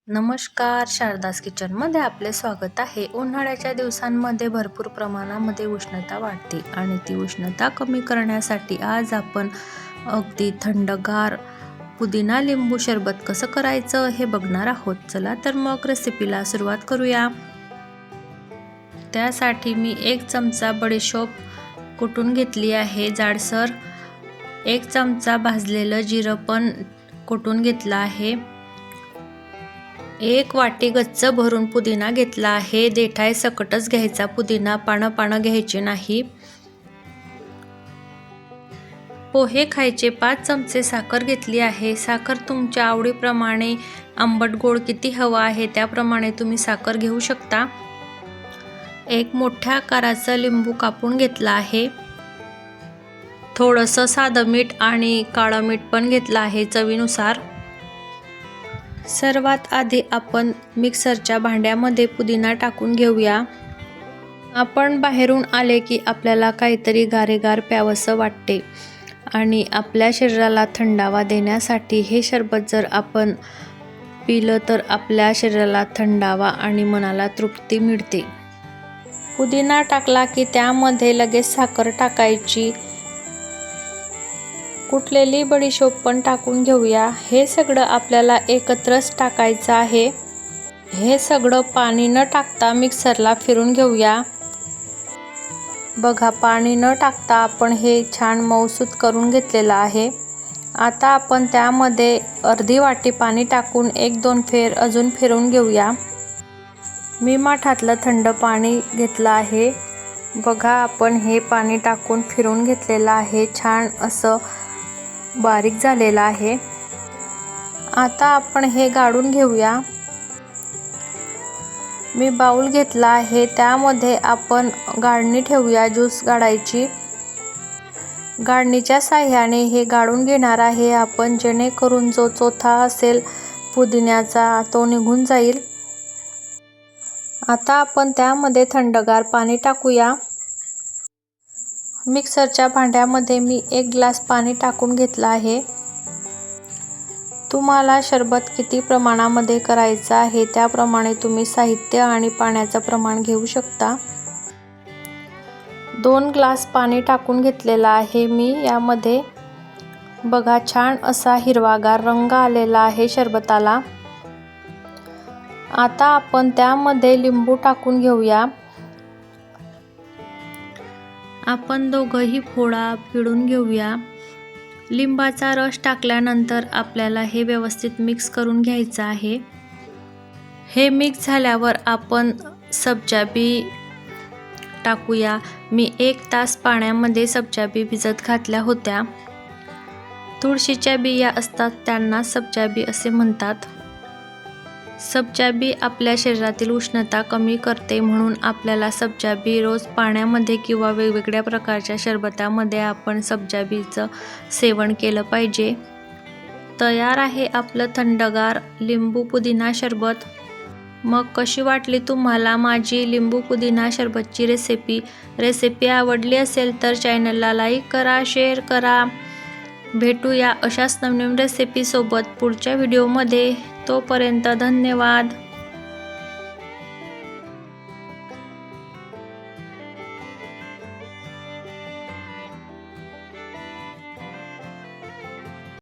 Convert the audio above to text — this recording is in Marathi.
नमस्कार, शारदास किचनमध्ये आपले स्वागत आहे. उन्हाळ्याच्या दिवसांमध्ये भरपूर प्रमाणामध्ये उष्णता वाढते आणि ती उष्णता कमी करण्यासाठी आज आपण अगदी थंडगार पुदिना लिंबू सरबत कसं करायचं हे बघणार आहोत. चला तर मग रेसिपीला सुरुवात करूया. त्यासाठी मी 1 चमचा बडीशोप कुटून घेतली आहे जाडसर. 1 चमचा भाजलेलं जिरं पण कुटून घेतलं आहे. 1 वाटी गच्च भरून पुदिना घेतला आहे. देठाय सकटच घ्यायचा पुदिना, पानं घ्यायची नाही. पोहे खायचे 5 चमचे साखर घेतली आहे. साखर तुमच्या आवडीप्रमाणे, आंबट गोड किती हवा आहे त्याप्रमाणे तुम्ही साखर घेऊ शकता. 1 मोठ्या आकाराचा लिंबू कापून घेतला आहे. थोडंसं साधं मीठ आणि काळं मीठ पण घेतलं आहे चवीनुसार. सर्वात आधी आपण मिक्सरच्या भांड्यामध्ये पुदिना टाकून घेऊया. आपण बाहेरून आले की आपल्याला काहीतरी गारेगार प्यावंसं वाटते आणि आपल्या शरीराला थंडावा देण्यासाठी हे सरबत जर आपण पिलं तर आपल्या शरीराला थंडावा आणि मनाला तृप्ती मिळते. पुदिना टाकला की त्यामध्ये लगेच साखर टाकायची. कुटलेली बडीशोप पण टाकून घेऊया. हे सगळं आपल्याला एकत्रच टाकायचं आहे. हे सगळं पाणी न टाकता मिक्सरला फिरून घेऊया. बघा, पाणी न टाकता आपण हे छान मऊसूत करून घेतलेलं आहे. आता आपण त्यामध्ये अर्धी वाटी पाणी टाकून 1-2 फेर अजून फिरून घेऊया. मी माठातलं थंड पाणी घेतलं आहे. बघा, आपण हे पाणी टाकून फिरून घेतलेलं आहे. छान असं बारीक झालेला आहे. आता आपण हे गाळून घेऊया. मी बाउल घेतला आहे. त्यामध्ये आपण गाळणी ठेवूया ज्यूस गाळायची. गाळणीच्या साह्याने हे गाळून घेणार आहे आपण, जेणेकरून जो चोथा असेल पुदिन्याचा तो निघून जाईल. आता आपण त्यामध्ये थंडगार पाणी टाकूया. मिक्सरच्या भांड्यामध्ये मी 1 ग्लास पाणी टाकून घेतलं आहे. तुम्हाला सरबत किती प्रमाणामध्ये करायचं आहे त्याप्रमाणे तुम्ही साहित्य आणि पाण्याचं प्रमाण घेऊ शकता. 2 ग्लास पाणी टाकून घेतलेलं आहे मी यामध्ये. बघा, छान असा हिरवागार रंग आलेला आहे सरबताला. आता आपण त्यामध्ये लिंबू टाकून घेऊया. आपण दोघंही फोडा पिळून घेऊया. लिंबाचा रस टाकल्यानंतर आपल्याला हे व्यवस्थित मिक्स करून घ्यायचं आहे. हे मिक्स झाल्यावर आपण सब्जा बी टाकूया. मी 1 तास पाण्यामध्ये सब्जा बी भिजत घातल्या होत्या. तुळशीच्या बिया असतात त्यांना सब्जा बी असे म्हणतात. सब्जा बी आपल्या शरीरातील उष्णता कमी करते, म्हणून आपल्याला सब्जा बी रोज पाण्यामध्ये किंवा वेगवेगळ्या प्रकारच्या सरबतामध्ये आपण सब्जा बीचं सेवन केलं पाहिजे. तयार आहे आपलं थंडगार लिंबू पुदिना सरबत. मग कशी वाटली तुम्हाला माझी लिंबू पुदिना सरबतची रेसिपी आवडली असेल तर चॅनलला लाईक करा, शेअर करा. भेटूया अशाच नवीन रेसिपीसोबत पुढच्या व्हिडिओमध्ये. तोपर्यंत धन्यवाद.